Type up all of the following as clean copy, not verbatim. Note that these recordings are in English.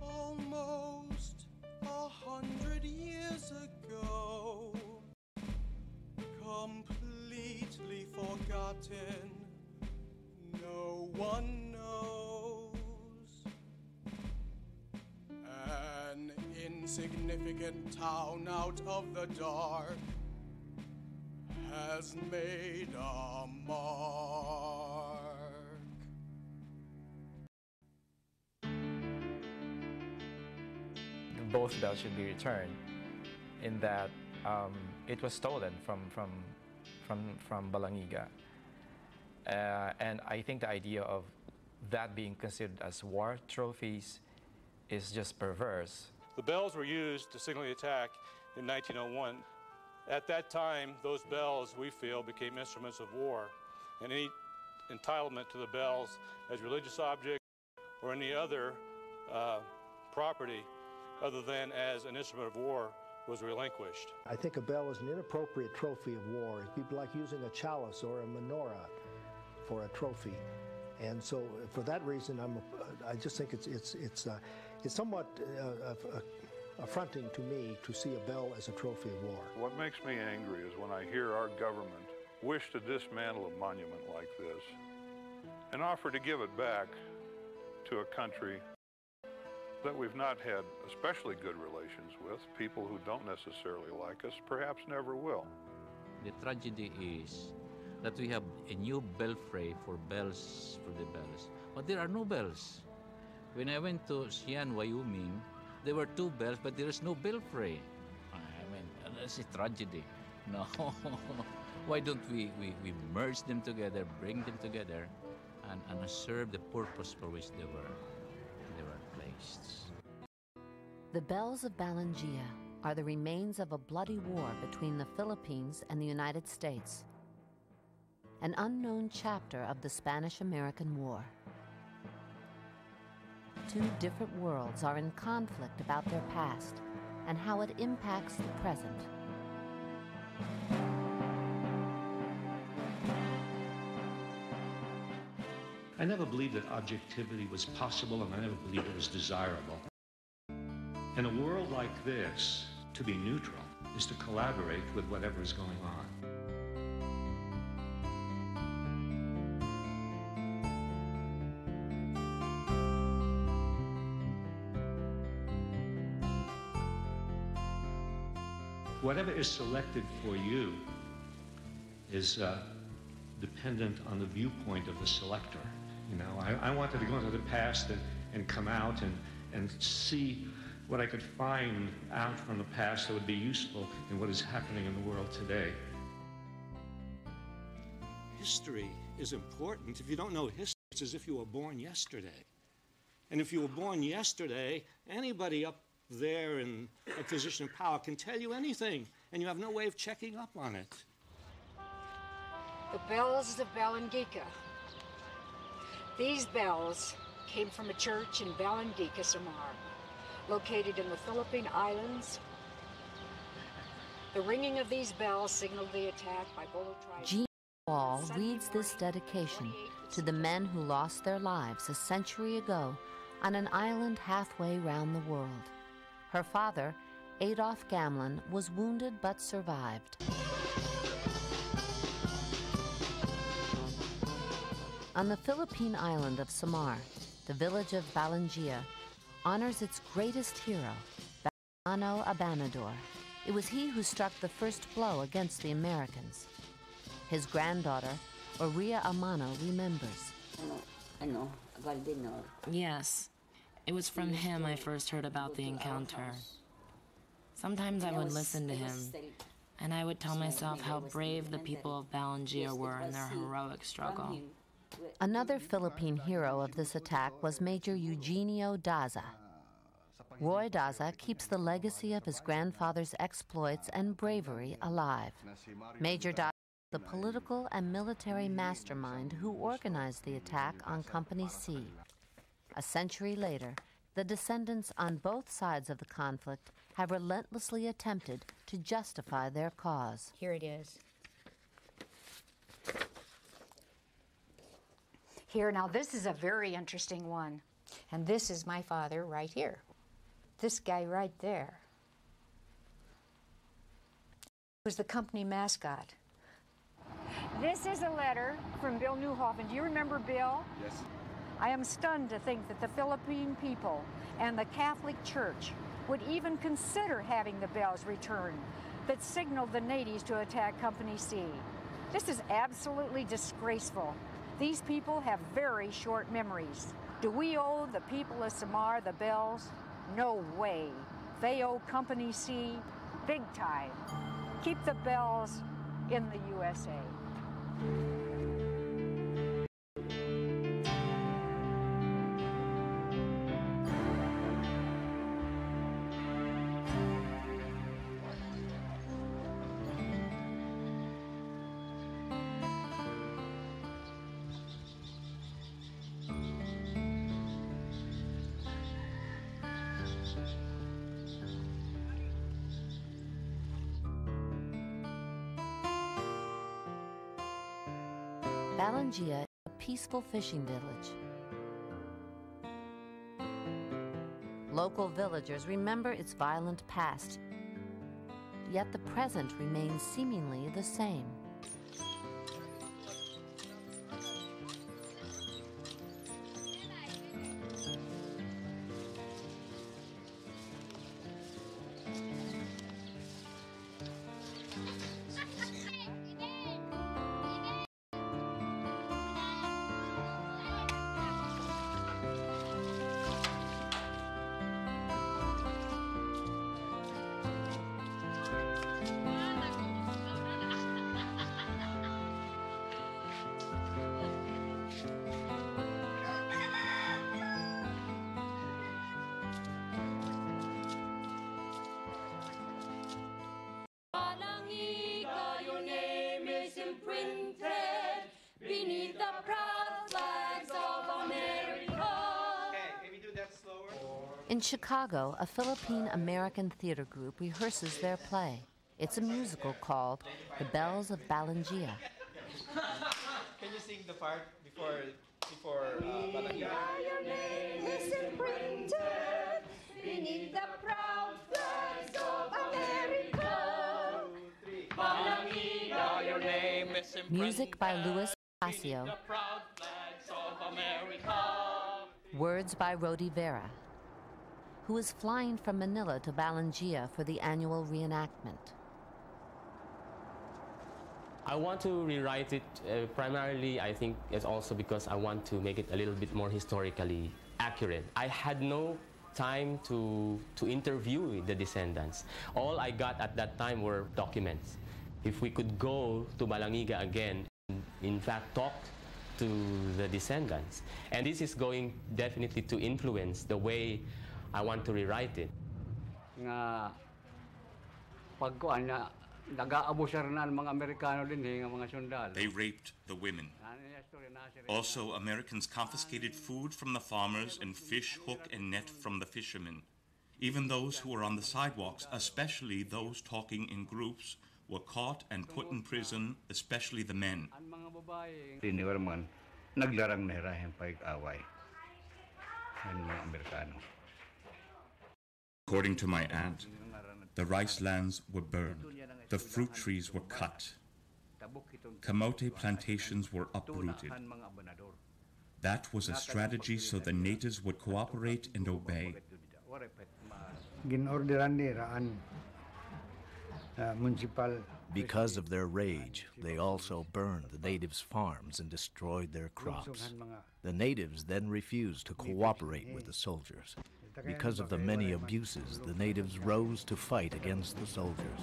Almost 100 years ago, completely forgotten, no one knows. An insignificant town out of the dark has made a mark. Both bells should be returned, in that it was stolen from Balangiga, and I think the idea of that being considered as war trophies is just perverse. The bells were used to signal the attack in 1901. At that time, those bells, we feel, became instruments of war, and any entitlement to the bells as religious objects or any other property other than as an instrument of war was relinquished. I think a bell is an inappropriate trophy of war. It'd be like using a chalice or a menorah for a trophy. And so for that reason, I just think it's somewhat affronting to me to see a bell as a trophy of war. What makes me angry is when I hear our government wish to dismantle a monument like this and offer to give it back to a country that we've not had especially good relations with, people who don't necessarily like us, perhaps never will. The tragedy is that we have a new belfry for bells for the bells, but there are no bells. When I went to Xi'an, Wyoming, there were 2 bells, but there is no belfry. I mean, that's a tragedy. No, why don't we merge them together, bring them together, and serve the purpose for which they were placed. The bells of Balangiga are the remains of a bloody war between the Philippines and the United States, an unknown chapter of the Spanish-American War. 2 different worlds are in conflict about their past and how it impacts the present. I never believed that objectivity was possible, and I never believed it was desirable. In a world like this, to be neutral is to collaborate with whatever is going on. Whatever is selected for you is dependent on the viewpoint of the selector. You know, I wanted to go into the past and come out and see what I could find out from the past that would be useful in what is happening in the world today. History is important. If you don't know history, it's as if you were born yesterday. And if you were born yesterday, anybody up there in a position of power can tell you anything, and you have no way of checking up on it. The bells of Balangiga. These bells came from a church in Balangiga, Samar, located in the Philippine Islands. The ringing of these bells signaled the attack by Bolo tribes. Jean Wall reads this dedication to the men who lost their lives a century ago on an island halfway round the world. Her father, Adolf Gamlin, was wounded but survived. On the Philippine island of Samar, the village of Balangiga honors its greatest hero, Baliano Abanador. It was he who struck the first blow against the Americans. His granddaughter, Oria Amano, remembers. Yes, it was from him I first heard about the encounter. Sometimes I would listen to him, and I would tell myself how brave the people of Balangiga were in their heroic struggle. Another Philippine hero of this attack was Major Eugenio Daza. Roy Daza keeps the legacy of his grandfather's exploits and bravery alive. Major Daza, the political and military mastermind who organized the attack on Company C. A century later, the descendants on both sides of the conflict have relentlessly attempted to justify their cause. Here it is. Here, now this is a very interesting one. And this is my father right here. This guy right there was the company mascot. This is a letter from Bill Newhoffen. Do you remember Bill? Yes. I am stunned to think that the Philippine people and the Catholic Church would even consider having the bells returned that signaled the natives to attack Company C. This is absolutely disgraceful. These people have very short memories. Do we owe the people of Samar the bells? No way. They owe Company C big time. Keep the bells in the USA. Balangiga is a peaceful fishing village. Local villagers remember its violent past, yet the present remains seemingly the same. In Chicago, a Philippine-American theater group rehearses their play. It's a musical called The Bells of Balangiga. Can you sing the part before Balangiga? Your name is imprinted beneath the proud flags of America. Balangiga, your name is imprinted. Music by Louis Casio. The proud flags of America. Words by Rodi Vera, who is flying from Manila to Balangiga for the annual reenactment. I want to rewrite it primarily, I think, it's also because I want to make it a little bit more historically accurate. I had no time to interview the descendants. All I got at that time were documents. If we could go to Balangiga again, in fact, talk to the descendants. And this is going definitely to influence the way I want to rewrite it. Nga pagkuan na nag-aabusar na ang mga Amerikano din ng mga sundalo. They raped the women. Also, Americans confiscated food from the farmers and fish, hook, and net from the fishermen. Even those who were on the sidewalks, especially those talking in groups, were caught and put in prison, especially the men. Tiniwarman, naglarang nahirahin pag-away ng mga Amerikano. According to my aunt, the rice lands were burned, the fruit trees were cut, camote plantations were uprooted. That was a strategy so the natives would cooperate and obey. Because of their rage, they also burned the natives' farms and destroyed their crops. The natives then refused to cooperate with the soldiers. Because of the many abuses, the natives rose to fight against the soldiers.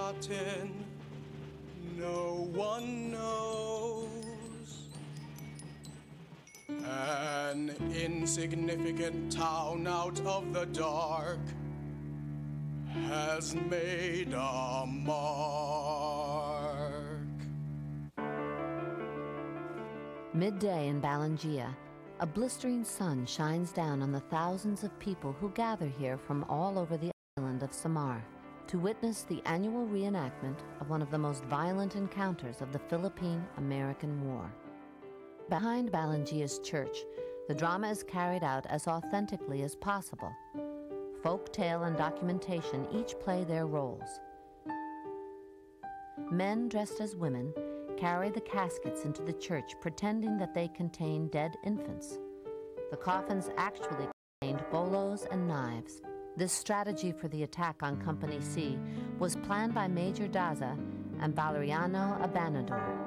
forgotten, no one knows. An insignificant town out of the dark has made a mark. Midday in Balangiga, a blistering sun shines down on the thousands of people who gather here from all over the island of Samar to witness the annual reenactment of one of the most violent encounters of the Philippine-American War. Behind Balangiga's church, the drama is carried out as authentically as possible. Folk tale and documentation each play their roles. Men dressed as women carry the caskets into the church, pretending that they contain dead infants. The coffins actually contained bolos and knives. This strategy for the attack on Company C was planned by Major Daza and Balangiga Massacre.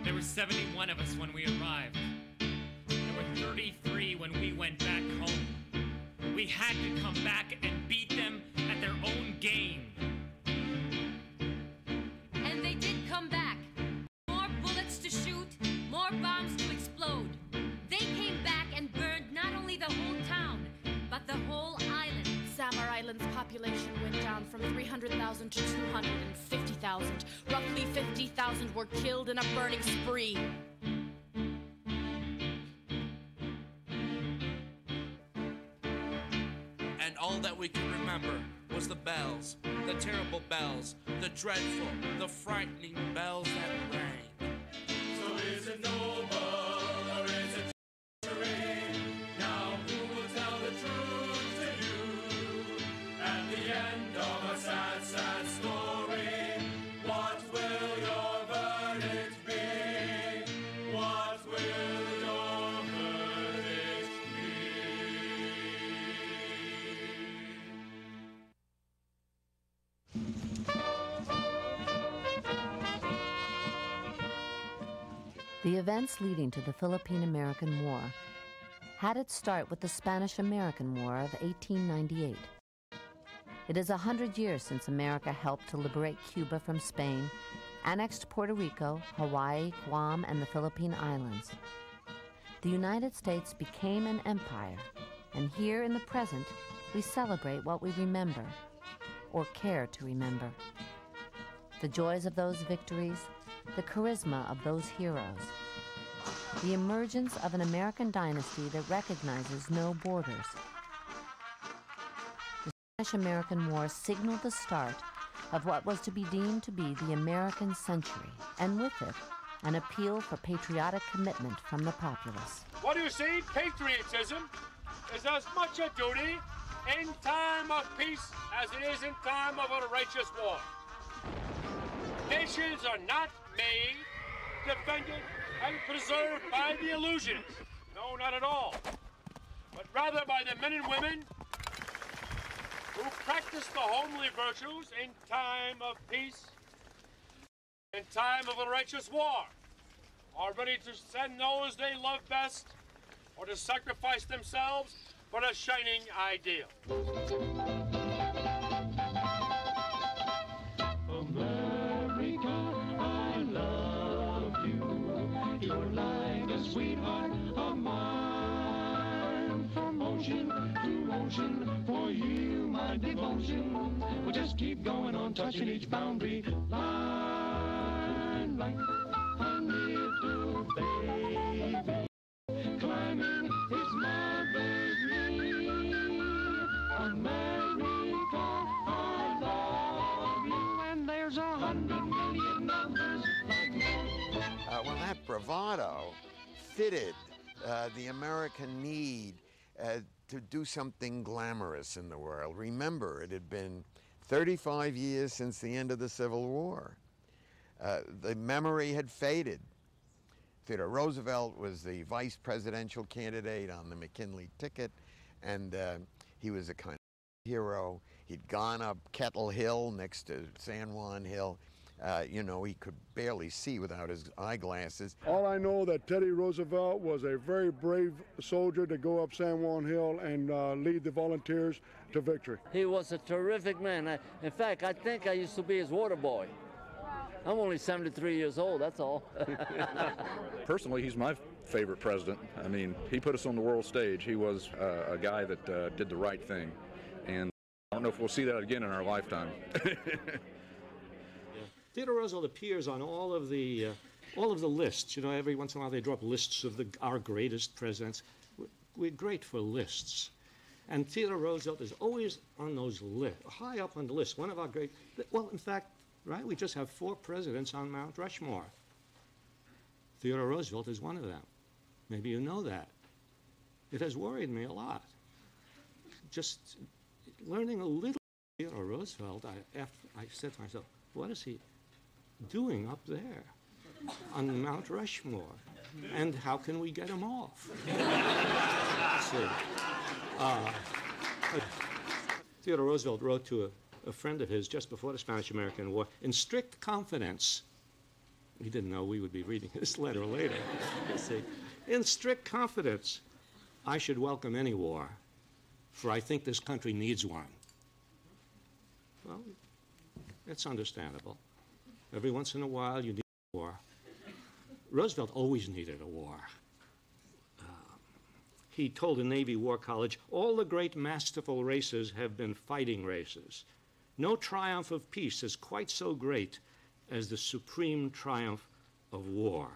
There were 71 of us when we arrived. There were 33 when we went back home. We had to come back and beat them at their own game. And they did come back. More bullets to shoot, more bombs to explode. They came back and burned not only the whole town, but the whole island. Samar Island's population went down from 300,000 to 250,000. Roughly 50,000 were killed in a burning spree. And all that we could remember was the bells, the terrible bells, the dreadful, the frightening bells that rang. So is it noble or is it treachery? Now who will tell the truth to you? At the end of a sad, sad story, what will your verdict be? What will your verdict The events leading to the Philippine-American War had its start with the Spanish-American War of 1898. It is 100 years since America helped to liberate Cuba from Spain, annexed Puerto Rico, Hawaii, Guam, and the Philippine Islands. The United States became an empire, and here in the present, we celebrate what we remember, or care to remember. The joys of those victories, the charisma of those heroes, the emergence of an American dynasty that recognizes no borders. The Spanish-American War signaled the start of what was to be deemed to be the American century, and with it, an appeal for patriotic commitment from the populace. What do you see? Patriotism is as much a duty in time of peace as it is in time of a righteous war. Nations are not made, defended, and preserved by the illusionists. No, not at all. But rather by the men and women who practice the homely virtues in time of peace, in time of a righteous war, are ready to send those they love best or to sacrifice themselves for a shining ideal. America, I love you. You're like a sweetheart of mine. From ocean to ocean, for you my devotion will just keep going on, touching each boundary line like a little baby climbing his mother's knee. America, I love you, and there's 100 million numbers like me. Well, that bravado fitted the American need to do something glamorous in the world. Remember, it had been 35 years since the end of the Civil War. The memory had faded. Theodore Roosevelt was the vice presidential candidate on the McKinley ticket, and he was a kind of hero. He'd gone up Kettle Hill next to San Juan Hill. You know, he could barely see without his eyeglasses. All I know that Teddy Roosevelt was a very brave soldier to go up San Juan Hill and lead the volunteers to victory. He was a terrific man. In fact, I think I used to be his water boy. I'm only 73 years old, that's all. Personally, he's my favorite president. I mean, he put us on the world stage. He was a guy that did the right thing. And I don't know if we'll see that again in our lifetime. Theodore Roosevelt appears on all of the lists. You know, every once in a while they draw up lists of our greatest presidents. We're great for lists. And Theodore Roosevelt is always on those lists, high up on the list. One of our great, well, in fact, right, we just have 4 presidents on Mount Rushmore. Theodore Roosevelt is one of them. Maybe you know that. It has worried me a lot. Just learning a little Theodore Roosevelt, I said to myself, what is he doing up there on Mount Rushmore? And how can we get him off? Theodore Roosevelt wrote to a friend of his just before the Spanish-American War, in strict confidence. He didn't know we would be reading his letter later. In strict confidence, I should welcome any war, for I think this country needs one. Well, it's understandable. Every once in a while, you need a war. Roosevelt always needed a war. He told the Navy War College, all the great masterful races have been fighting races. No triumph of peace is quite so great as the supreme triumph of war.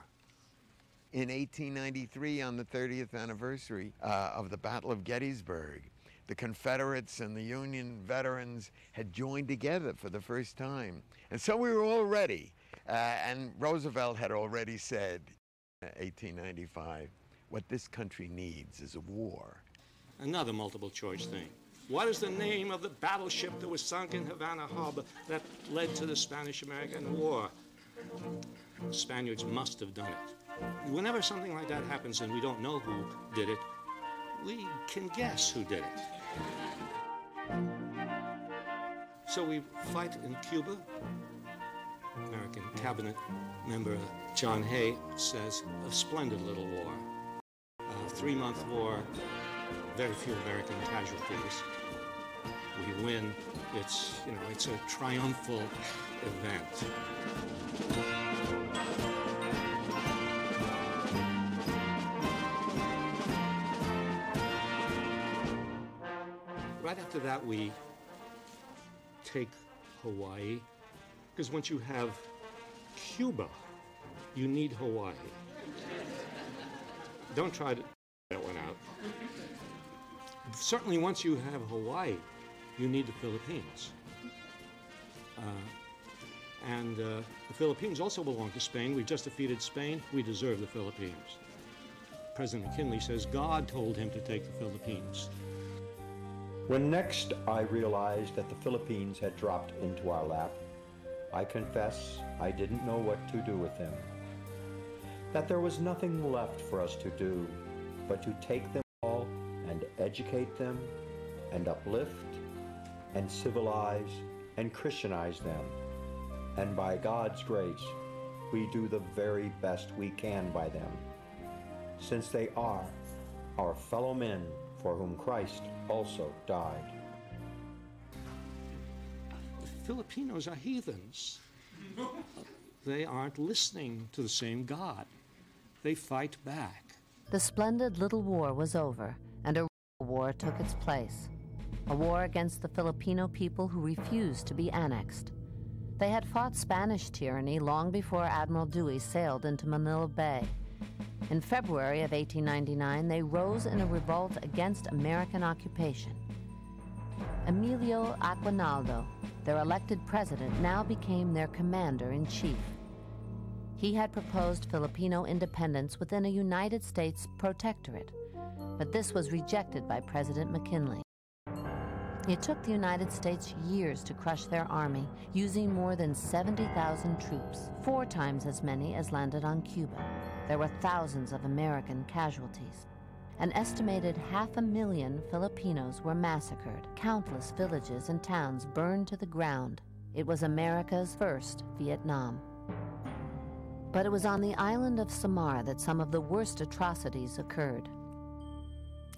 In 1893, on the 30th anniversary of the Battle of Gettysburg, the Confederates and the Union veterans had joined together for the first time. And so we were all ready. And Roosevelt had already said, 1895, what this country needs is a war. Another multiple choice thing. What is the name of the battleship that was sunk in Havana Harbor that led to the Spanish-American War? The Spaniards must have done it. Whenever something like that happens and we don't know who did it, we can guess who did it. So we fight in Cuba. American cabinet member John Hay says, a splendid little war. A 3-month war, very few American casualties. We win. It's a triumphal event. Right after that, we take Hawaii, because once you have Cuba, you need Hawaii. Don't try to that one out. Certainly, once you have Hawaii, you need the Philippines. The Philippines also belong to Spain. We just defeated Spain. We deserve the Philippines. President McKinley says God told him to take the Philippines. When next I realized that the Philippines had dropped into our lap, I confess I didn't know what to do with them. That there was nothing left for us to do but to take them all and educate them and uplift and civilize and Christianize them. And by God's grace, we do the very best we can by them, since they are our fellow men for whom Christ also died. The Filipinos are heathens. They aren't listening to the same God. They fight back. The splendid little war was over, and a real war took its place. A war against the Filipino people who refused to be annexed. They had fought Spanish tyranny long before Admiral Dewey sailed into Manila Bay. In February of 1899, they rose in a revolt against American occupation. Emilio Aguinaldo, their elected president, now became their commander-in-chief. He had proposed Filipino independence within a United States protectorate, but this was rejected by President McKinley. It took the United States years to crush their army, using more than 70,000 troops, 4 times as many as landed on Cuba. There were thousands of American casualties. An estimated 500,000 Filipinos were massacred. Countless villages and towns burned to the ground. It was America's first Vietnam. But it was on the island of Samar that some of the worst atrocities occurred.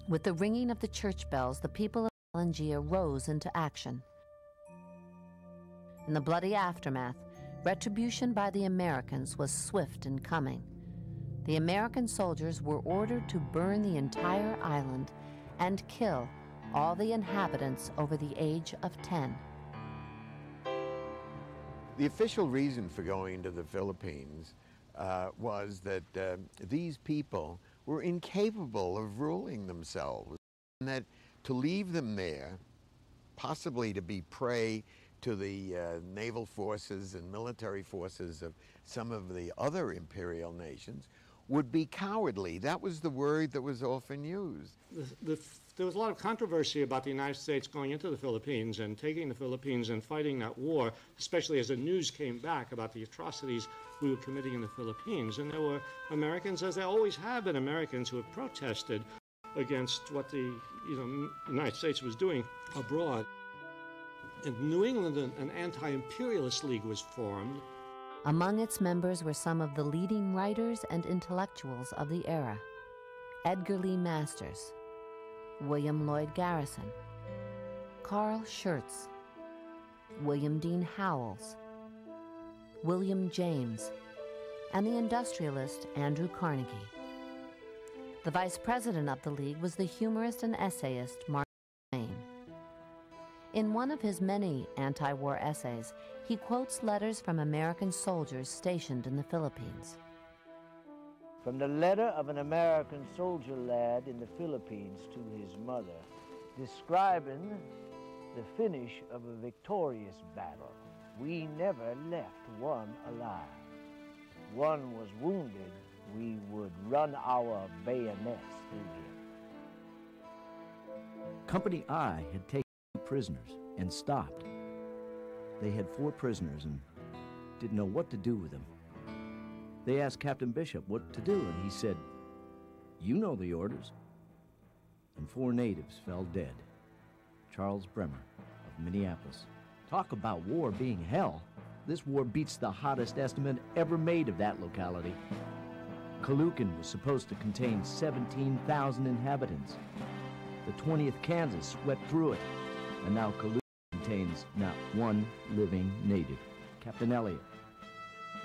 With the ringing of the church bells, the people of Balangiga rose into action. In the bloody aftermath, retribution by the Americans was swift in coming. The American soldiers were ordered to burn the entire island and kill all the inhabitants over the age of 10. The official reason for going to the Philippines was that these people were incapable of ruling themselves, and that to leave them there, possibly to be prey to the naval forces and military forces of some of the other imperial nations, would be cowardly. That was the word that was often used. There was a lot of controversy about the United States going into the Philippines and taking the Philippines and fighting that war, especially as the news came back about the atrocities we were committing in the Philippines. And there were Americans, as there always have been Americans, who have protested against what the United States was doing abroad. In New England, an anti-imperialist league was formed. Among its members were some of the leading writers and intellectuals of the era: Edgar Lee Masters, William Lloyd Garrison, Carl Schurz, William Dean Howells, William James, and the industrialist Andrew Carnegie. The vice president of the League was the humorist and essayist Mark Twain. In one of his many anti-war essays, he quotes letters from American soldiers stationed in the Philippines. From the letter of an American soldier lad in the Philippines to his mother, describing the finish of a victorious battle. We never left one alive. One was wounded, we would run our bayonets through him. Company I had taken prisoners and stopped. They had 4 prisoners and didn't know what to do with them. They asked Captain Bishop what to do, and he said, "You know the orders." And 4 natives fell dead. Charles Bremer of Minneapolis. Talk about war being hell. This war beats the hottest estimate ever made of that locality. Caloocan was supposed to contain 17,000 inhabitants. The 20th Kansas swept through it, and now Caloocan contains not one living native. Captain Elliott.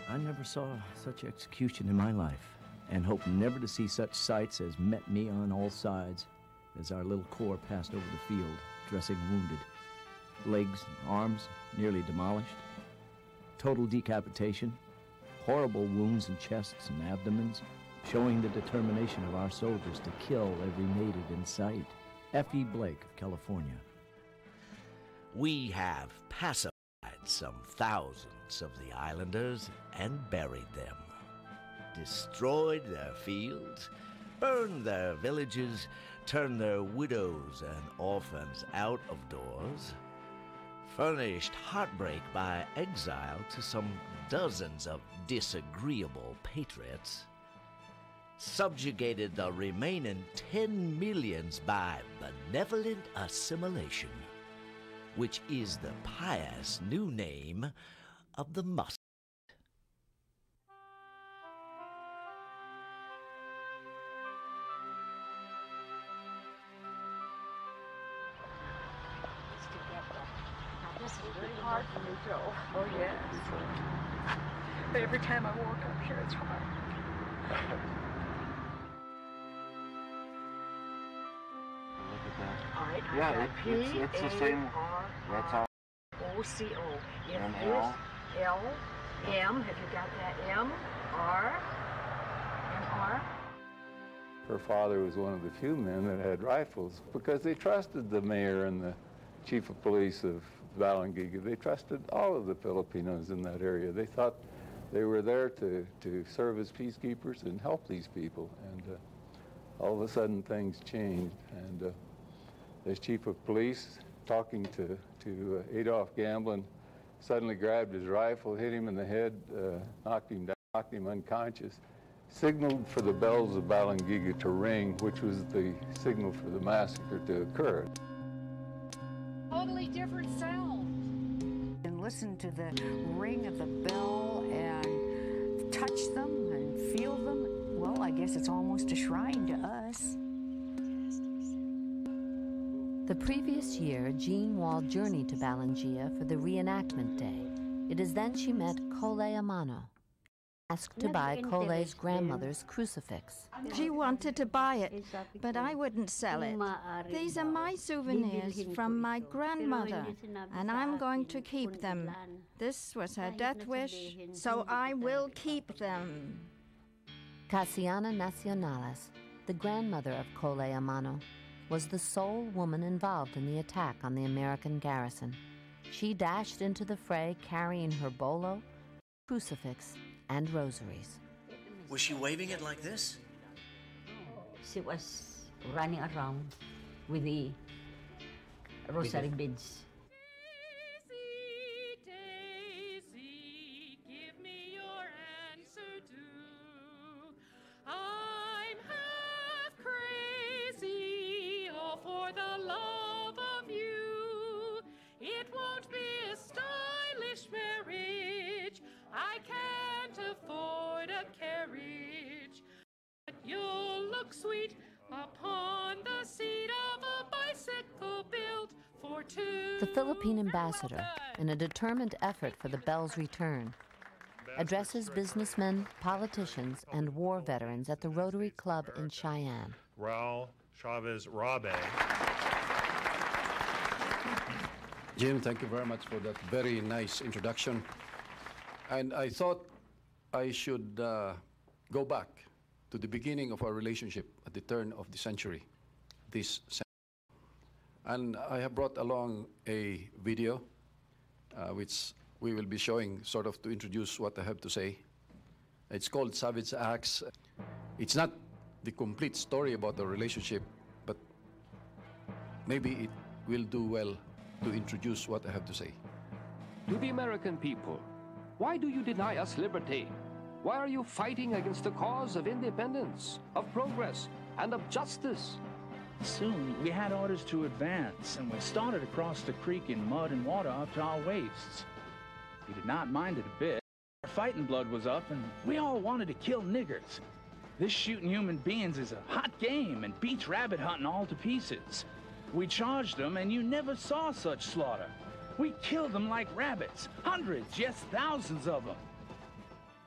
I never saw such execution in my life, and hope never to see such sights as met me on all sides as our little corps passed over the field, dressing wounded. Legs and arms nearly demolished. Total decapitation. Horrible wounds in chests and abdomens, showing the determination of our soldiers to kill every native in sight. F.E. Blake of California. We have pacified some thousands of the islanders and buried them, destroyed their fields, burned their villages, turned their widows and orphans out of doors, furnished heartbreak by exile to some dozens of disagreeable patriots, subjugated the remaining 10 millions by benevolent assimilation, which is the pious new name of the mustard. This is very hard for me, Joe. Oh, yes. But every time I walk up here, it's hard. Look at that. All right, Yeah, it's the same. That's all. O-C-O. And It L. is L, M. Have you got that? M, R, and R. Her father was one of the few men that had rifles because they trusted the mayor and the chief of police of Balangiga. They trusted all of the Filipinos in that area. They thought They were there to serve as peacekeepers and help these people. And all of a sudden things changed. And this chief of police, talking to Adolf Gamblin, suddenly grabbed his rifle, hit him in the head, knocked him down, knocked him unconscious, signaled for the bells of Balangiga to ring, which was the signal for the massacre to occur. Totally different sound. And listen to the ring of the bell and touch them and feel them. Well, I guess it's almost a shrine to us. The previous year, Jean Wall journeyed to Balangiga for the reenactment day. It is then she met Cole Amano, asked to buy Cole's grandmother's crucifix. She wanted to buy it, but I wouldn't sell it. These are my souvenirs from my grandmother, and I'm going to keep them. This was her death wish, so I will keep them. Casiana Nacionales, the grandmother of Cole Amano, was the sole woman involved in the attack on the American garrison. She dashed into the fray carrying her bolo, crucifix, and rosaries. Was she waving it like this? She was running around with the rosary beads. I'm half crazy, all for the love of you. It won't be a stylish marriage. I can't afford a carriage. But you'll look sweet upon the seat of a bicycle built for two. The Philippine ambassador, in a determined effort for the bell's return, addresses businessmen, politicians, and war veterans at the Rotary Club in Cheyenne. Raul Chavez Rabe. Jim, thank you very much for that very nice introduction. And I thought I should go back to the beginning of our relationship at the turn of the century, this century. And I have brought along a video which we will be showing sort of to introduce what I have to say. It's called Savage Acts. It's not the complete story about the relationship, but maybe it will do well to introduce what I have to say. To the American people, why do you deny us liberty? Why are you fighting against the cause of independence, of progress, and of justice? Soon, we had orders to advance, and we started across the creek in mud and water up to our waists. We did not mind it a bit. Our fighting blood was up, and we all wanted to kill niggers. This shooting human beings is a hot game and beats rabbit hunting all to pieces. We charged them, and you never saw such slaughter. We killed them like rabbits, hundreds, yes, thousands of them.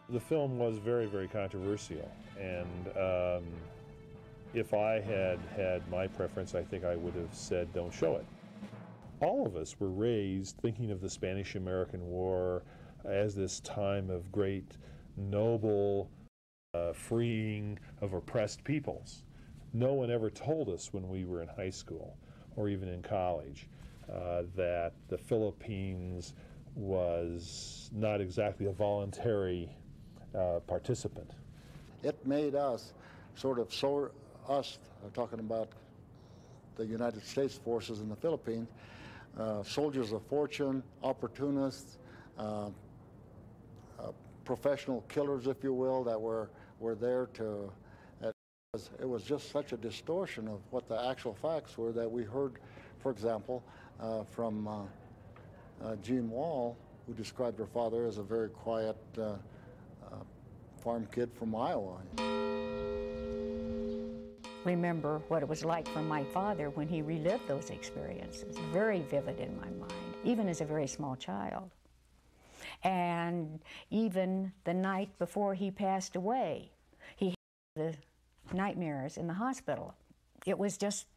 The film was very, very controversial, and if I had had my preference, I think I would have said, don't show it. All of us were raised thinking of the Spanish-American War as this time of great, noble freeing of oppressed peoples. No one ever told us when we were in high school or even in college that the Philippines was not exactly a voluntary participant. It made us sort of talking about the United States forces in the Philippines, soldiers of fortune, opportunists, professional killers, if you will, that were there to. It was just such a distortion of what the actual facts were that we heard, for example, from Jean Wall, who described her father as a very quiet farm kid from Iowa. Remember what it was like for my father when he relived those experiences. Very vivid in my mind, even as a very small child. And even the night before he passed away, he had the nightmares in the hospital. It was just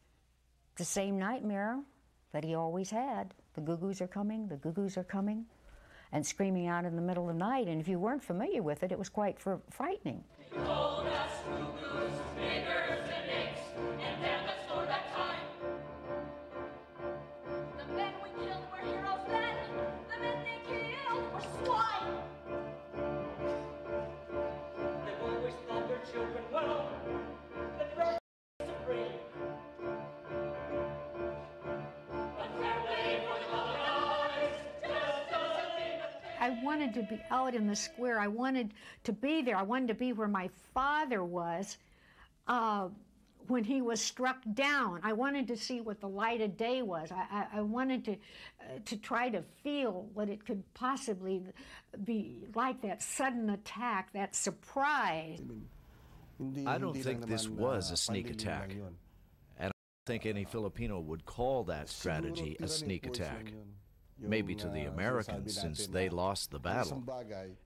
the same nightmare that he always had. The Goo-Goos are coming, the Goo-Goos are coming, and screaming out in the middle of the night. And if you weren't familiar with it, it was quite frightening. wanted to be out in the square. I wanted to be there. I wanted to be where my father was when he was struck down. I wanted to see what the light of day was. I wanted to try to feel what it could possibly be like, that sudden attack, that surprise. I don't think this was a sneak attack. And I don't think any Filipino would call that strategy a sneak attack. Maybe to the Americans, since they lost the battle.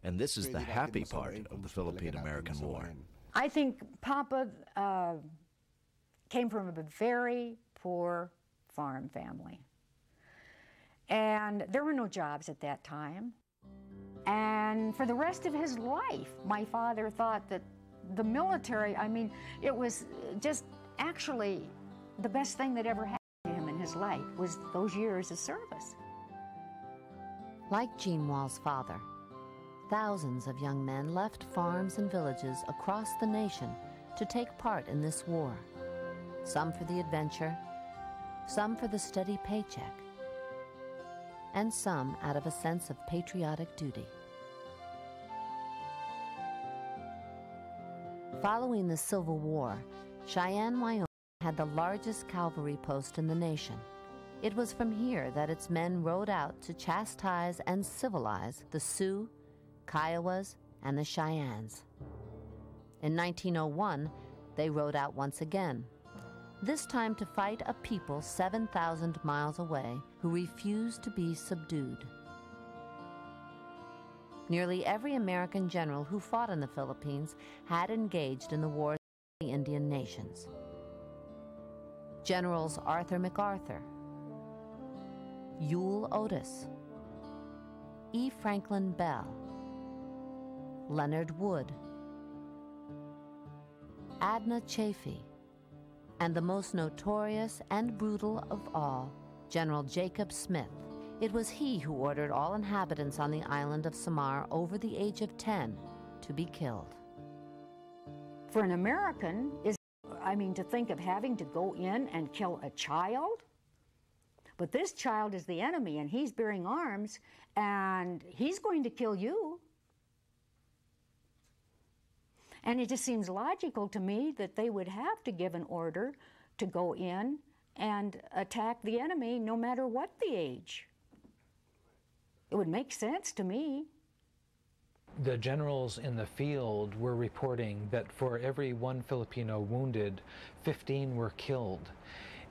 And this is the happy part of the Philippine-American War. I think Papa came from a very poor farm family. And there were no jobs at that time. And for the rest of his life, my father thought that the military, I mean, it was just actually the best thing that ever happened to him in his life was those years of service. Like Gene Wall's father, thousands of young men left farms and villages across the nation to take part in this war. Some for the adventure, some for the steady paycheck, and some out of a sense of patriotic duty. Following the Civil War, Cheyenne, Wyoming had the largest cavalry post in the nation. It was from here that its men rode out to chastise and civilize the Sioux, Kiowas, and the Cheyennes. In 1901, they rode out once again, this time to fight a people 7,000 miles away who refused to be subdued. Nearly every American general who fought in the Philippines had engaged in the wars of the Indian nations. Generals Arthur MacArthur, Ewell Otis, E. Franklin Bell, Leonard Wood, Adna Chafee, and the most notorious and brutal of all, General Jacob Smith. It was he who ordered all inhabitants on the island of Samar over the age of 10 to be killed. For an American, to think of having to go in and kill a child? But this child is the enemy, and he's bearing arms, and he's going to kill you. And it just seems logical to me that they would have to give an order to go in and attack the enemy no matter what the age. It would make sense to me. The generals in the field were reporting that for every one Filipino wounded, 15 were killed.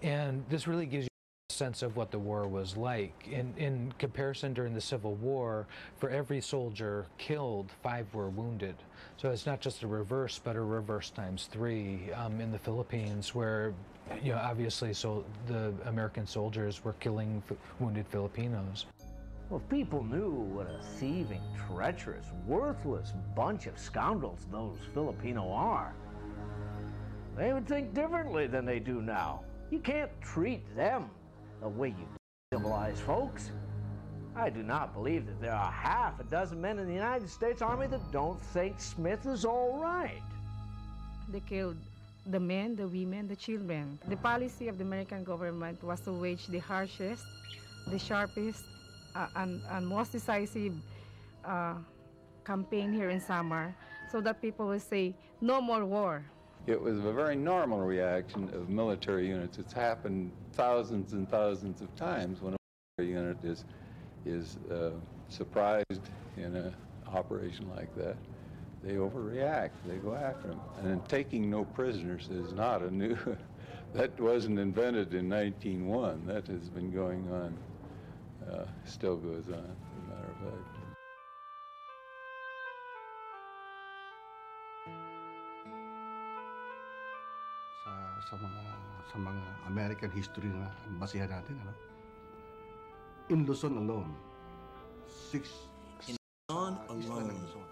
And this really gives you a sense of what the war was like. In comparison, during the Civil War, for every soldier killed, 5 were wounded. So it's not just a reverse, but a reverse times 3 in the Philippines, where, obviously, so the American soldiers were killing wounded Filipinos. Well, if people knew what a thieving, treacherous, worthless bunch of scoundrels those Filipino are, they would think differently than they do now. You can't treat them the way you civilize folks. I do not believe that there are half a dozen men in the United States Army that don't think Smith is all right. They killed the men, the women, the children. The policy of the American government was to wage the harshest, the sharpest, and most decisive campaign here in Samar, so that people will say, no more war. It was a very normal reaction of military units. It's happened thousands and thousands of times when a military unit is surprised in an operation like that. They overreact, they go after them. And taking no prisoners is not a new, that wasn't invented in 1901. That has been going on, still goes on, as a matter of fact. Sa mga American history na basihan natin, ano? In Luzon alone, In Luzon alone,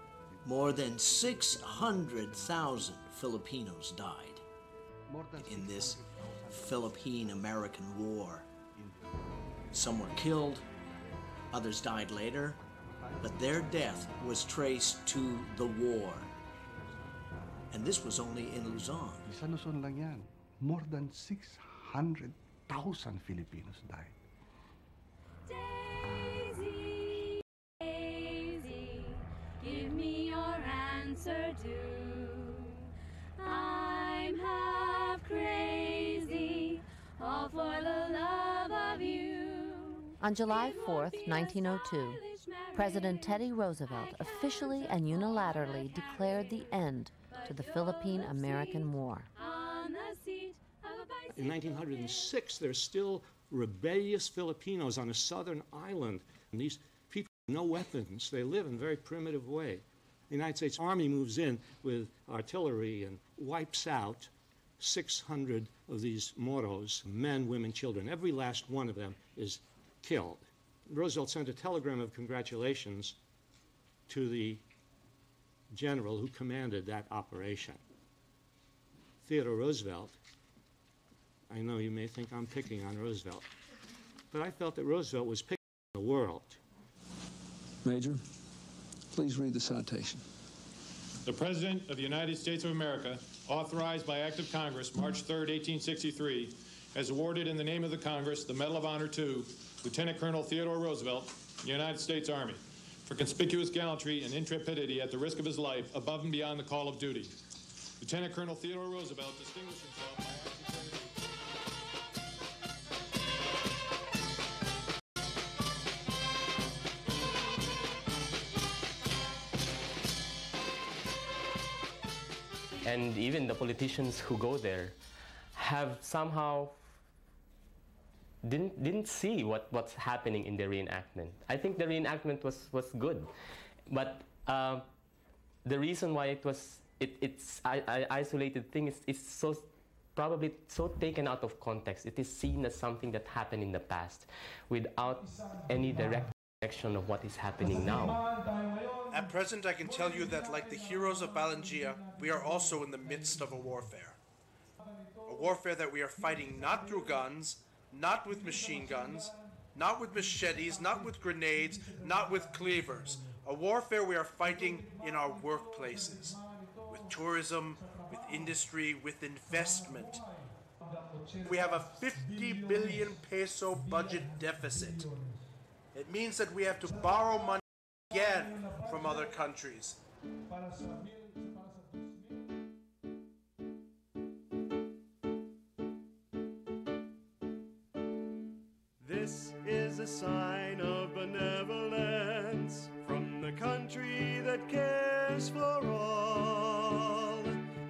more than 600,000 Filipinos died in this Philippine-American War. Some were killed, others died later, but their death was traced to the war. And this was only in Luzon. Sa Luzon lang yan. More than 600,000 Filipinos died. Daisy, answer due. I'm half crazy, all for the love of you. On July 4th, 1902, President Teddy Roosevelt officially and unilaterally declared the end to the Philippine-American War. In 1906, there's still rebellious Filipinos on a southern island. And these people have no weapons. They live in a very primitive way. The United States Army moves in with artillery and wipes out 600 of these Moros, men, women, children. Every last one of them is killed. Roosevelt sent a telegram of congratulations to the general who commanded that operation. Theodore Roosevelt. I know you may think I'm picking on Roosevelt, but I felt that Roosevelt was picking on the world. Major, please read the citation. The President of the United States of America, authorized by Act of Congress, March 3, 1863, has awarded in the name of the Congress the Medal of Honor to Lieutenant Colonel Theodore Roosevelt, United States Army, for conspicuous gallantry and intrepidity at the risk of his life above and beyond the call of duty. Lieutenant Colonel Theodore Roosevelt distinguished himself by and even the politicians who go there have somehow didn't see what's happening in the reenactment. I think the reenactment was good, but the reason why it's an isolated thing is so probably so taken out of context. It is seen as something that happened in the past without any direct connection of what is happening now. At present, I can tell you that, like the heroes of Balangiga, we are also in the midst of a warfare. A warfare that we are fighting not through guns, not with machine guns, not with machetes, not with grenades, not with cleavers. A warfare we are fighting in our workplaces, with tourism, with industry, with investment. We have a 50 billion peso budget deficit. It means that we have to borrow money again from other countries. This is a sign of benevolence from the country that cares for all.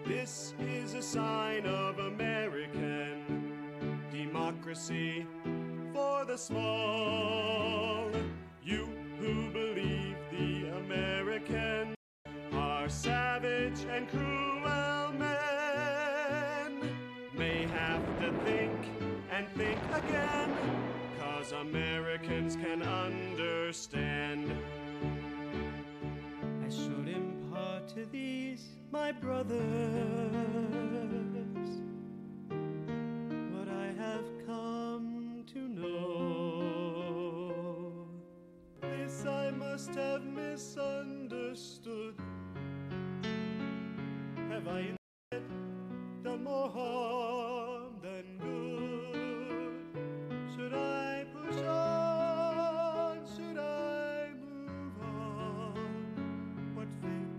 This is a sign of American democracy for the small. You who believe the American are savage and cruel men may have to think and think again, 'cause Americans can understand. I should impart to these, my brothers, what I have come to know. This I must have misunderstood. Have I instead done more harm than good? Should I push on? Should I move on? What fate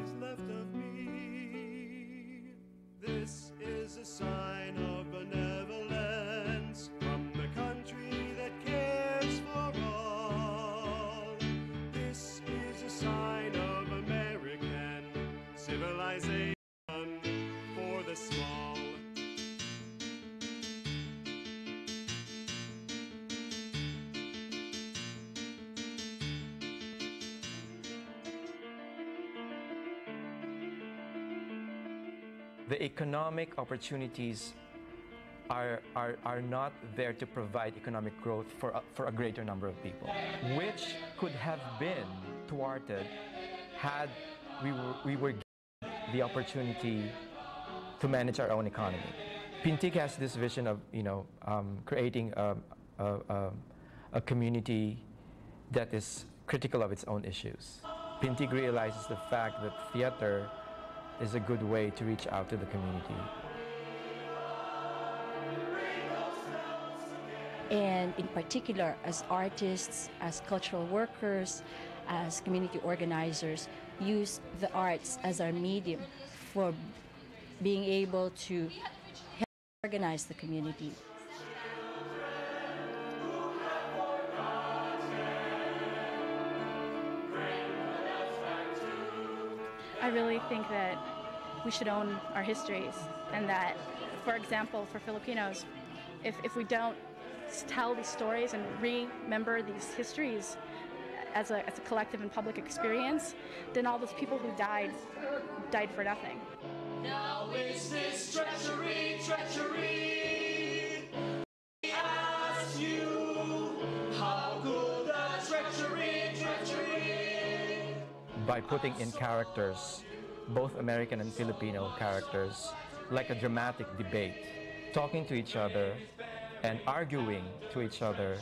is left of me? This is a sign of benevolence from the country that cares for all. This is a sign of American civilization for the small. The economic opportunities are not there to provide economic growth for a greater number of people, which could have been thwarted had we were given the opportunity to manage our own economy. Pintig has this vision of creating a community that is critical of its own issues. Pintig realizes the fact that theater is a good way to reach out to the community. And in particular, as artists, as cultural workers, as community organizers, use the arts as our medium for being able to help organize the community. I really think that we should own our histories, and that, for example, for Filipinos, if we don't tell these stories and remember these histories as a collective and public experience, then all those people who died for nothing. Now is this treachery, treachery? We ask you, how could the treachery, treachery? By putting in characters, both American and Filipino characters, like a dramatic debate, talking to each other and arguing to each other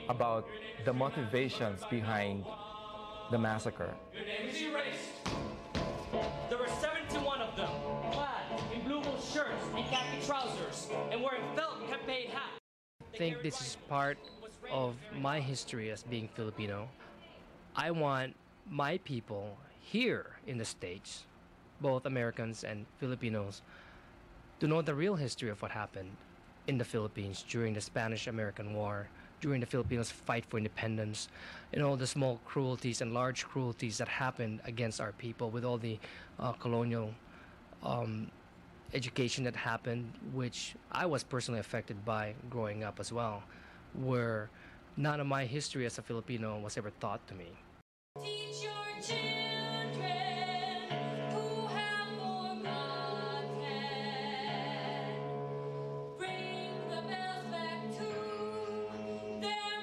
about the motivations behind the massacre. Your name is erased. There were 71 of them, clad in blue wool shirts and khaki trousers, and wearing felt campaign hats. I think this is part of my history as being Filipino. I want my people here in the States, both Americans and Filipinos, to know the real history of what happened in the Philippines during the Spanish-American War, during the Filipinos' fight for independence, and all the small cruelties and large cruelties that happened against our people, with all the colonial education that happened, which I was personally affected by growing up as well, where none of my history as a Filipino was ever taught to me. Teach your children who have forgotten. Bring the bells back to their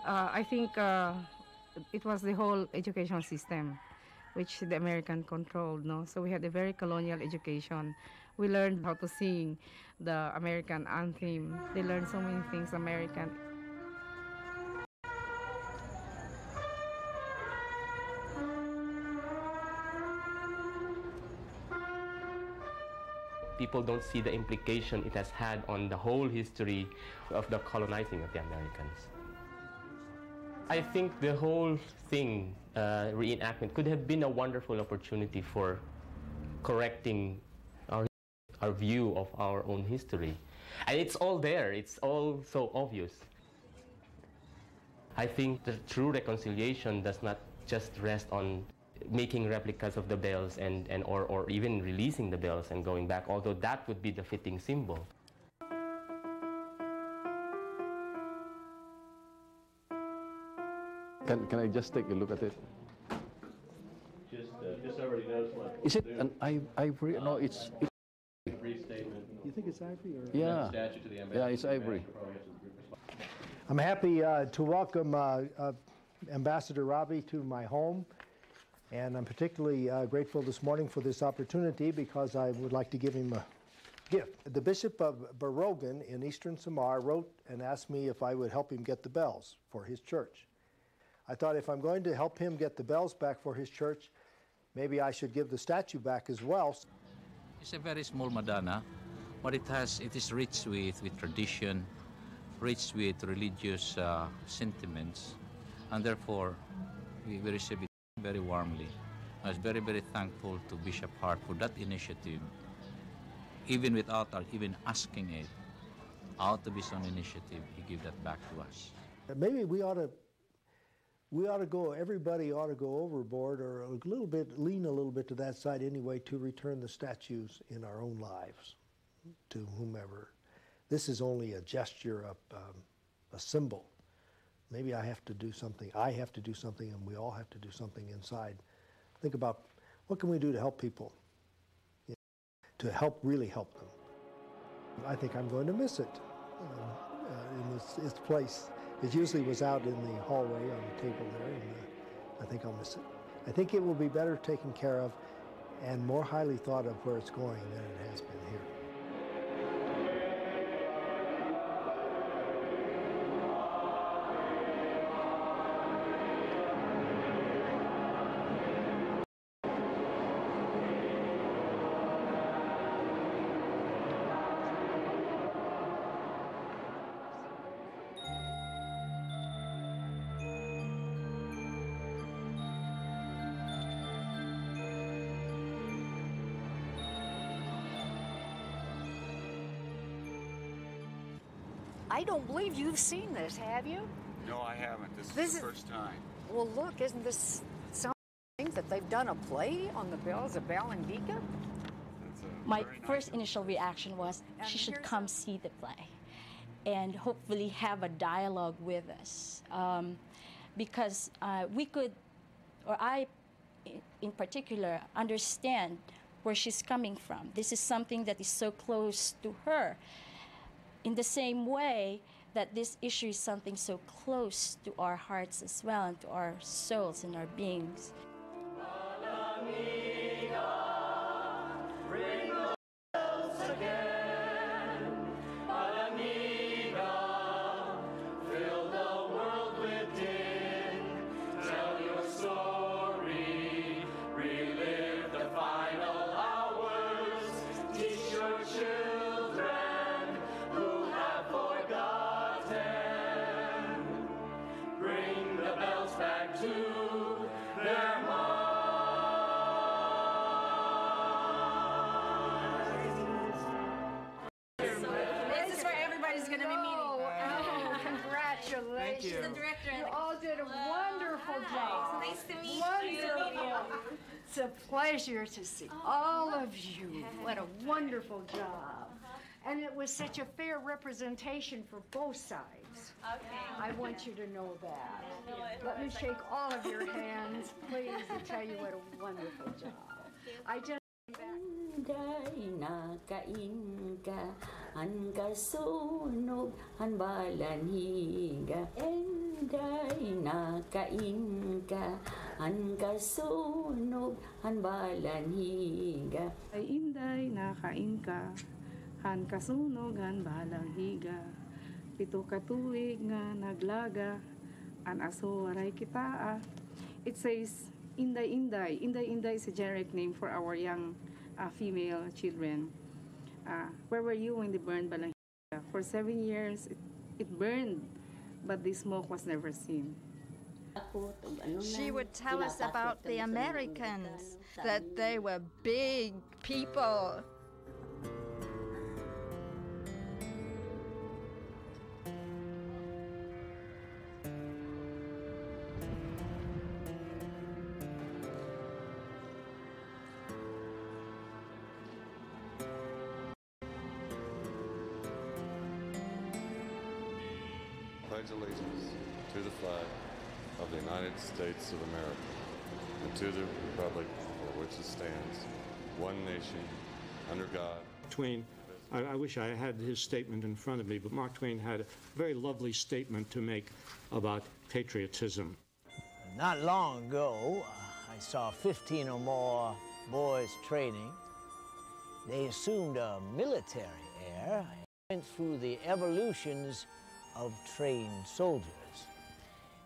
I think it was the whole educational system which the American controlled, no? So we had a very colonial education. We learned how to sing the American anthem. They learned so many things American. People don't see the implication it has had on the whole history of the colonizing of the Americans. I think the whole thing, reenactment, could have been a wonderful opportunity for correcting our view of our own history. And it's all there, it's all so obvious. I think the true reconciliation does not just rest on making replicas of the bells or even releasing the bells and going back, although that would be the fitting symbol. Can I just take a look at it? Just already knows what. Is it an ivory? No, it's Restatement. You think it's ivory or? yeah. Statute to the Yeah, it's ivory. I'm happy to welcome Ambassador Ravi to my home, and I'm particularly grateful this morning for this opportunity because I would like to give him a gift. The Bishop of Barogan in Eastern Samar wrote and asked me if I would help him get the bells for his church. I thought if I'm going to help him get the bells back for his church, maybe I should give the statue back as well. It's a very small Madonna, but it is rich with tradition, rich with religious sentiments, and therefore we receive it very warmly. I was very, very thankful to Bishop Hart for that initiative, even without our even asking it. Out of his own initiative, he gave that back to us. Maybe we ought to go, everybody ought to go overboard or lean a little bit to that side anyway to return the statues in our own lives to whomever. This is only a gesture, a symbol. Maybe I have to do something, and we all have to do something inside. Think about what can we do to help people, to really help them. I think I'm going to miss it in this place. It usually was out in the hallway on the table there, and I think I'll miss it. I think it will be better taken care of and more highly thought of where it's going than it has been here. I don't believe you've seen this, have you? No, I haven't. This is the first time. Well, look, isn't this something that they've done a play on the bells of Balangiga? My first initial reaction was she should come see the play and hopefully have a dialogue with us. Because we could, or I in particular, understand where she's coming from. This is something that is so close to her. In the same way that this issue is something so close to our hearts as well and to our souls and our beings. Thank you. She's the director. You all did a wonderful job. Nice to meet you. It's a pleasure to see all of you. What a wonderful job. And it was such a fair representation for both sides. Okay. I want you to know that. Let me shake all of your hands, please, and tell you what a wonderful job. I just nakain ka han kasunog han balanhiga enday nakain ka han kasunog han balanhiga ay inday nakain ka han kasunog han balanhiga pito ka tuig nga naglaga an aso waray kitaa. It says inday inday. Inday inday is a generic name for our young female children. Where were you when they burned Balangiga? For 7 years, it burned, but the smoke was never seen. She would tell us about the Americans, that they were big people. Pledge allegiance to the flag of the United States of America and to the republic for which it stands, one nation, under God. Twain, I wish I had his statement in front of me, but Mark Twain had a very lovely statement to make about patriotism. Not long ago, I saw 15 or more boys training. They assumed a military air and went through the evolutions of trained soldiers.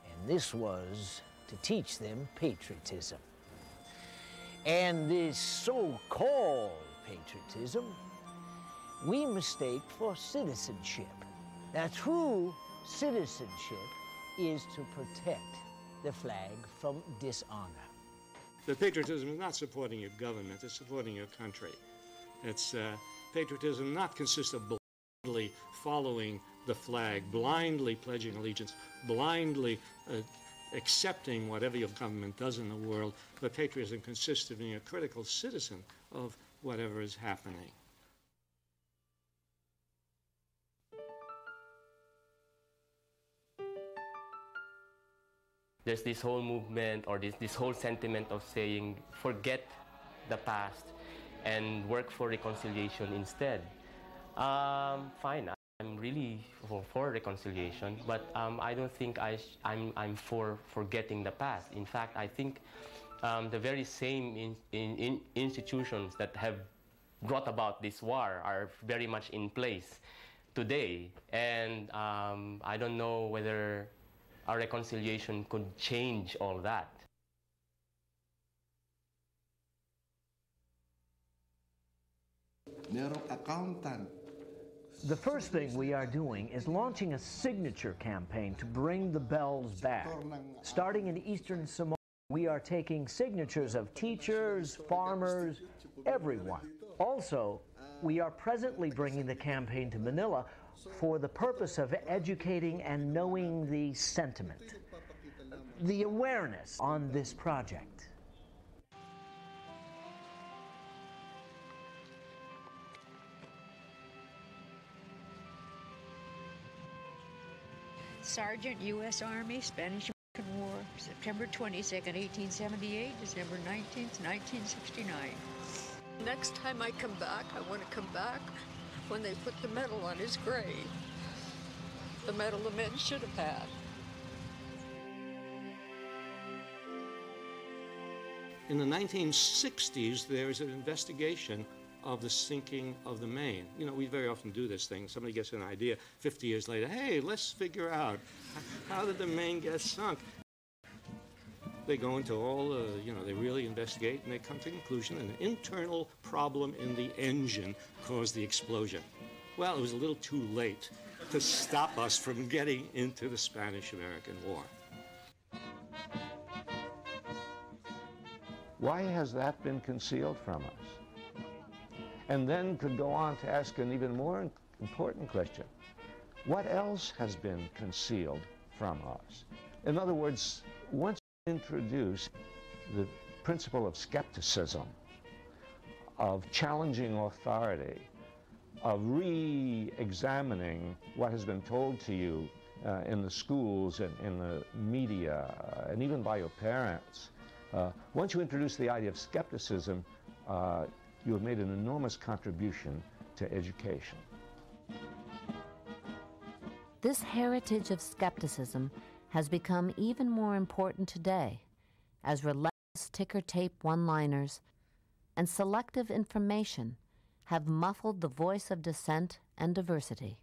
And this was to teach them patriotism. And this so-called patriotism, we mistake for citizenship. Now, true citizenship is to protect the flag from dishonor. The patriotism is not supporting your government, it's supporting your country. It's patriotism not consists of blindly following the flag, blindly pledging allegiance, blindly accepting whatever your government does in the world, but patriotism consists of being a critical citizen of whatever is happening. There's this whole movement or this whole sentiment of saying, forget the past and work for reconciliation instead. Fine, I'm really for reconciliation, but I don't think I'm for forgetting the past. In fact, I think the very same institutions that have brought about this war are very much in place today, and I don't know whether a reconciliation could change all that. The first thing we are doing is launching a signature campaign to bring the bells back. Starting in eastern Samoa, we are taking signatures of teachers, farmers, everyone. Also, We are presently bringing the campaign to Manila for the purpose of educating and knowing the sentiment, the awareness on this project. Sergeant, U.S. Army, Spanish-American War, September 22nd, 1878, December 19th, 1969. Next time I come back, I want to come back when they put the medal on his grave. The medal the men should have had. In the 1960s, there was an investigation of the sinking of the Maine. You know, we very often do this thing. Somebody gets an idea 50 years later, hey, let's figure out how did the Maine get sunk? They go into all the, they really investigate, and they come to the conclusion an internal problem in the engine caused the explosion. Well, it was a little too late to stop us from getting into the Spanish-American War. Why has that been concealed from us? And then could go on to ask an even more important question. What else has been concealed from us? In other words, once you introduce the principle of skepticism, of challenging authority, of re-examining what has been told to you in the schools and in the media, and even by your parents, once you introduce the idea of skepticism, you have made an enormous contribution to education. This heritage of skepticism has become even more important today as relentless ticker-tape one-liners and selective information have muffled the voice of dissent and diversity.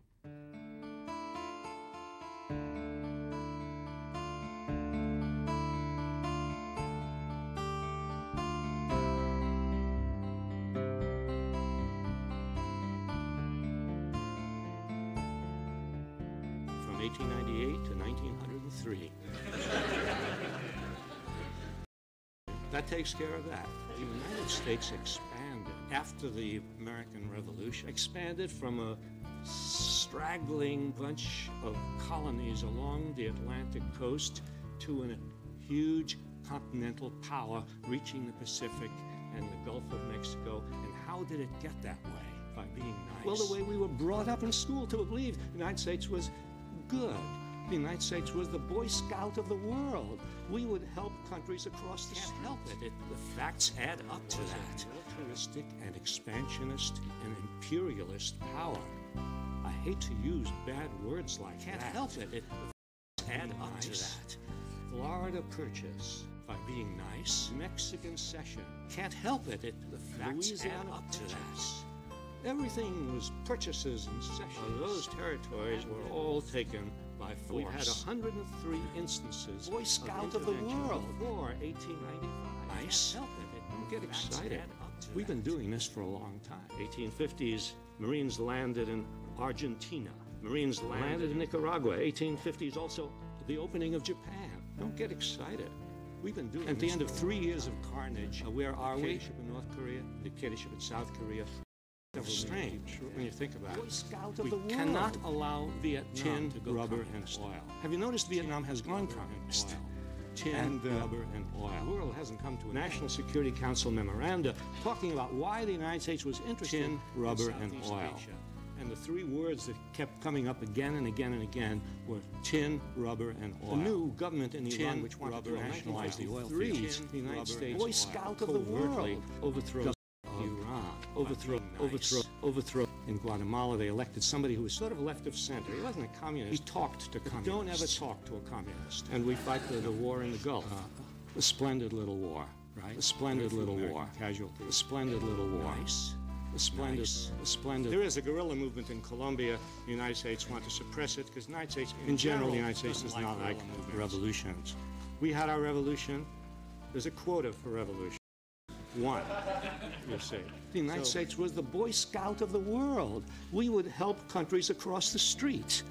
From 1898 to 1903. That takes care of that. The United States expanded after the American Revolution, expanded from a straggling bunch of colonies along the Atlantic coast to a huge continental power reaching the Pacific and the Gulf of Mexico. And how did it get that way? By being nice. Well, the way we were brought up in school to believe the United States was good. The United States was the Boy Scout of the world. We would help countries across the street. Can't help it. The facts add up to that. Militaristic and expansionist and imperialist power. I hate to use bad words like that. Can't help it. The facts add up to that. Florida Purchase, by being nice. Mexican Cession. Can't help it. The facts add up to that. Everything was purchases and cessions. Those territories were all taken by force. We've had 103 instances. Boy Scout of the world before 1895. Nice. Help it. Don't get excited. We've been doing this for a long time. 1850s, Marines landed in Argentina. Marines landed in Nicaragua. 1850s also the opening of Japan. Don't get excited. We've been doing. At the end of 3 years of carnage, where are we? Dictatorship in North Korea, dictatorship in South Korea. Strange when you think about it. We cannot allow Vietnam to go rubber and oil. Have you noticed Vietnam has gone communist? Tin, rubber, and oil. The world hasn't come to a National Security Council memoranda talking about why the United States was interested in rubber and oil. And the three words that kept coming up again and again and again were tin, rubber, and oil. The new government in Iran, which wanted to nationalize the oil fields, the United States, Boy Scout of the world, overthrows Iran, overthrow. In Guatemala, they elected somebody who was sort of left of center. He wasn't a communist. He talked to communists. Don't ever talk to a communist. And we fight the war in the Gulf. A splendid little war, right? A splendid little war. Casualty. A splendid little war. Nice. A splendid. There is a guerrilla movement in Colombia. The United States want to suppress it because the United States, in general, the United States is not like revolutions. We had our revolution. There's a quota for revolution. One, you see. The United States was the Boy Scout of the world. We would help countries across the street.